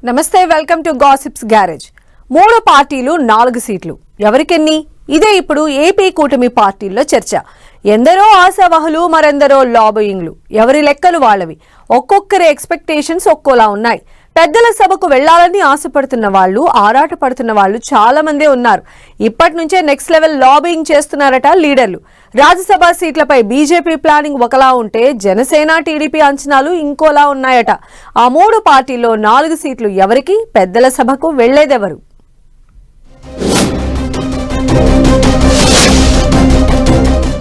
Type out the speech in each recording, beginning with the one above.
నమస్తే, welcome to gossips garage. 3 పార్టీలు 4 సీట్లు ఎవరికెన్ని? ఇదే ఇప్పుడు ఏపీ కూటమి పార్టీల్లో చర్చ. ఎందరో ఆశావహులు, మరెందరో లాబియింగ్లు. ఎవరి లెక్కలు వాళ్ళవి. ఒక్కొక్కరి ఎక్స్పెక్టేషన్స్ ఒక్కోలా ఉన్నాయి. పెద్దల సభకు వెళ్లాలని ఆశపడుతున్న వాళ్ళు, ఆరాట పడుతున్న వాళ్ళు చాలా మందే ఉన్నారు. ఇప్పటి నుంచే నెక్స్ట్ లెవెల్ లాబియింగ్ చేస్తున్నారట లీడర్లు. రాజ్యసభ సీట్లపై బీజేపీ ప్లానింగ్ ఒకలా ఉంటే జనసేన, టీడీపీ అంచనాలు ఇంకోలా ఉన్నాయట. ఆ 3 పార్టీల్లో 4 సీట్లు ఎవరికి? పెద్దల సభకు వెళ్లేదెవరు?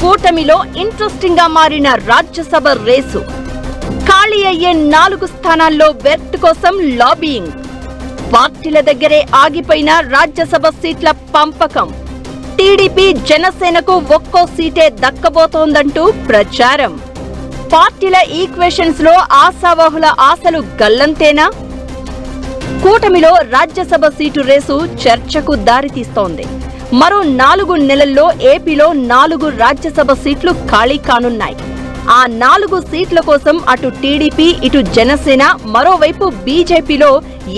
కూటమిలో ఇంట్రెస్టింగ్ గా మారిన రాజ్యసభ రేసు. ఖాళీ అయ్యే 4 స్థానాల్లో బెర్త్ కోసం లాబియింగ్. పార్టీల దగ్గరే ఆగిపోయిన రాజ్యసభ సీట్ల పంపకం. టీడీపీ, జనసేనకు ఒక్కో సీటే దక్కబోతోందంటూ ప్రచారం. పార్టీల ఈక్వేషన్స్ లో ఆశావాహుల ఆశలు గల్లంతేనా? కూటమిలో రాజ్యసభ సీటు రేసు చర్చకు దారితీస్తోంది. మరో 4 నెలల్లో ఏపీలో 4 రాజ్యసభ సీట్లు ఖాళీ కానున్నాయి. ఆ 4 సీట్ల కోసం అటు టీడీపీ, ఇటు జనసేన, మరోవైపు బీజేపీలో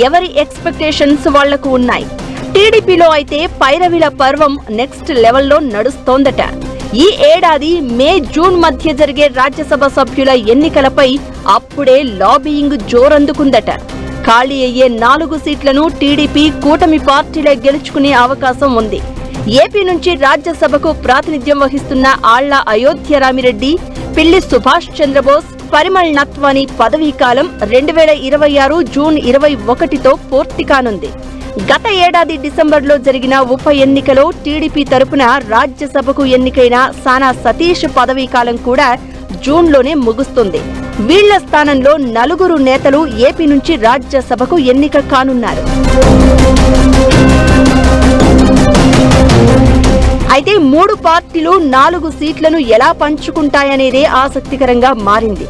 ఎవరి ఎక్స్పెక్టేషన్స్ వాళ్లకు ఉన్నాయి. టీడీపీలో అయితే పైరవిల పర్వం నెక్స్ట్ లెవెల్లో నడుస్తోందట. ఈ ఏడాది మే, జూన్ మధ్య జరిగే రాజ్యసభ సభ్యుల ఎన్నికలపై అప్పుడే లాబియింగ్ జోరందుకుందట. ఖాళీ అయ్యే 4 సీట్లను టీడీపీ, కూటమి పార్టీలే గెలుచుకునే అవకాశం ఉంది. ఏపీ నుంచి రాజ్యసభకు ప్రాతినిధ్యం వహిస్తున్న ఆళ్ల అయోధ్య రామిరెడ్డి, పిల్లి సుభాష్ చంద్రబోస్, పరిమళ్ నత్వాని పదవీకాలం 2026 జూన్ 21తో పూర్తి కానుంది. గత ఏడాది డిసెంబర్లో జరిగిన ఉప ఎన్నికలో టీడీపీ తరపున రాజ్యసభకు ఎన్నికైన సానా సతీష్ పదవీకాలం కూడా జూన్లోనే ముగుస్తుంది. వీళ్ల స్థానంలో 4 నేతలు ఏపీ నుంచి రాజ్యసభకు ఎన్నిక కానున్నారు. అయితే 3 పార్టీలు 4 సీట్లను ఎలా పంచుకుంటాయనేదే ఆసక్తికరంగా మారింది.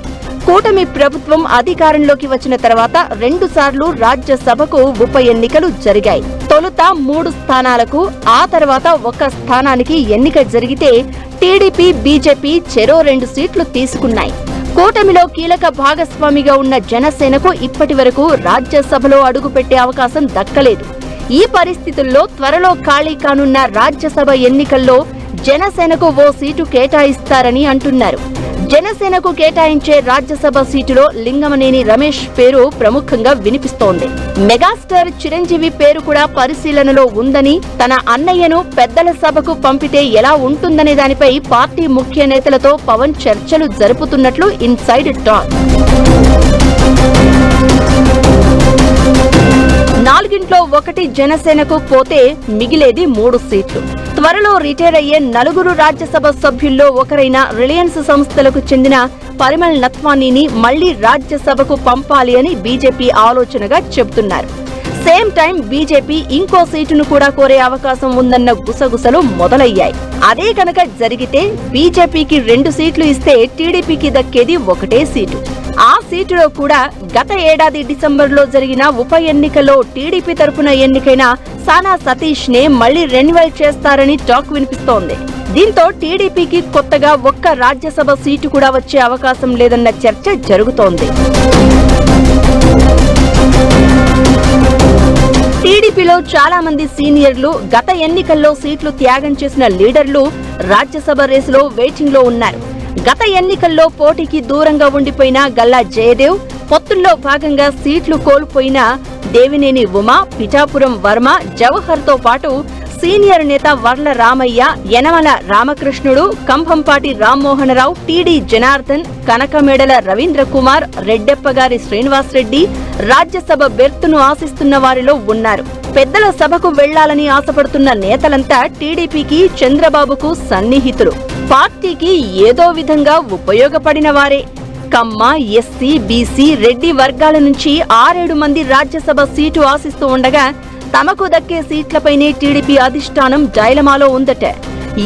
కూటమి ప్రభుత్వం అధికారంలోకి వచ్చిన తర్వాత 2 సార్లు రాజ్యసభకు ఉప ఎన్నికలు జరిగాయి. తొలుత 3 స్థానాలకు, ఆ తర్వాత 1 స్థానానికి ఎన్నిక జరిగితే టీడీపీ, బీజేపీ చెరో 2 సీట్లు తీసుకున్నాయి. కూటమిలో కీలక భాగస్వామిగా ఉన్న జనసేనకు ఇప్పటి వరకు రాజ్యసభలో అడుగుపెట్టే అవకాశం దక్కలేదు. ఈ పరిస్థితుల్లో త్వరలో ఖాళీ కానున్న రాజ్యసభ ఎన్నికల్లో జనసేనకు ఓ సీటు కేటాయిస్తారని అంటున్నారు. జనసేనకు కేటాయించే రాజ్యసభ సీటులో లింగమనేని రమేష్ పేరు ప్రముఖంగా వినిపిస్తోంది. మెగాస్టార్ చిరంజీవి పేరు కూడా పరిశీలనలో ఉందని, తన అన్నయ్యను పెద్దల సభకు పంపితే ఎలా ఉంటుందనే దానిపై పార్టీ ముఖ్య నేతలతో పవన్ చర్చలు జరుపుతున్నట్లు ఇన్సైడ్ టాక్. 4ంట్లో 1 జనసేనకు పోతే మిగిలేది 3 సీట్లు. త్వరలో రిటైర్ అయ్యే 4 రాజ్యసభ సభ్యుల్లో ఒకరైన రిలయన్స్ సంస్థలకు చెందిన పరిమళ్ నత్వానీని మళ్లీ రాజ్యసభకు పంపాలి అని బీజేపీ ఆలోచనగా చెబుతున్నారు. సేమ్ టైం బీజేపీ ఇంకో సీటును కూడా కోరే అవకాశం ఉందన్న గుసగుసలు మొదలయ్యాయి. అదే కనుక జరిగితే బీజేపీకి 2 సీట్లు ఇస్తే టీడీపీకి దక్కేది 1 సీటు. ఆ సీటులో కూడా గత ఏడాది డిసెంబర్లో జరిగిన ఉప ఎన్నికల్లో టీడీపీ తరపున ఎన్నికైన సానా సతీష్ నే మళ్లీ రెన్యువల్ చేస్తారని టాక్ వినిపిస్తోంది. దీంతో టీడీపీకి కొత్తగా 1 రాజ్యసభ సీటు కూడా వచ్చే అవకాశం లేదన్న చర్చ జరుగుతోంది. టీడీపీలో చాలా మంది సీనియర్లు, గత ఎన్నికల్లో సీట్లు త్యాగం చేసిన లీడర్లు రాజ్యసభ రేసులో వెయిటింగ్ లో ఉన్నారు. గత ఎన్నికల్లో పోటీకి దూరంగా ఉండిపోయిన గల్లా జయదేవ్, పొత్తుల్లో భాగంగా సీట్లు కోల్పోయిన దేవినేని ఉమా, పిఠాపురం వర్మ, జవహర్ తో పాటు సీనియర్ నేత వర్ల రామయ్య, యనమల రామకృష్ణుడు, కంభంపాటి రామ్మోహనరావు, టీడీ జనార్దన్, కనకమేడల రవీంద్ర కుమార్, రెడ్డెప్పగారి శ్రీనివాసరెడ్డి రాజ్యసభ బెర్తును ఆశిస్తున్న వారిలో ఉన్నారు. పెద్దల సభకు వెళ్లాలని ఆశపడుతున్న నేతలంతా టీడీపీకి, చంద్రబాబుకు సన్నిహితులు. పార్టీకి ఏదో విధంగా ఉపయోగపడిన వారే. కమ్మ, ఎస్సీ, బీసీ, రెడ్డి వర్గాల నుంచి 6-7 మంది రాజ్యసభ సీటు ఆశిస్తూ ఉండగా తమకు దక్కే సీట్లపైనే టీడీపీ అధిష్టానం డైలమాలో ఉందట.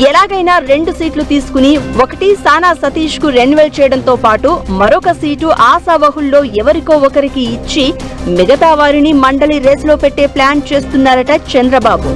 ఎలాగైనా 2 సీట్లు తీసుకుని 1 సానా సతీష్ కు రెన్యువల్ చేయడంతో పాటు మరొక సీటు ఆశావహుల్లో ఎవరికో ఒకరికి ఇచ్చి మిగతా వారిని మండలి రేసులో పెట్టే ప్లాన్ చేస్తున్నారట చంద్రబాబు.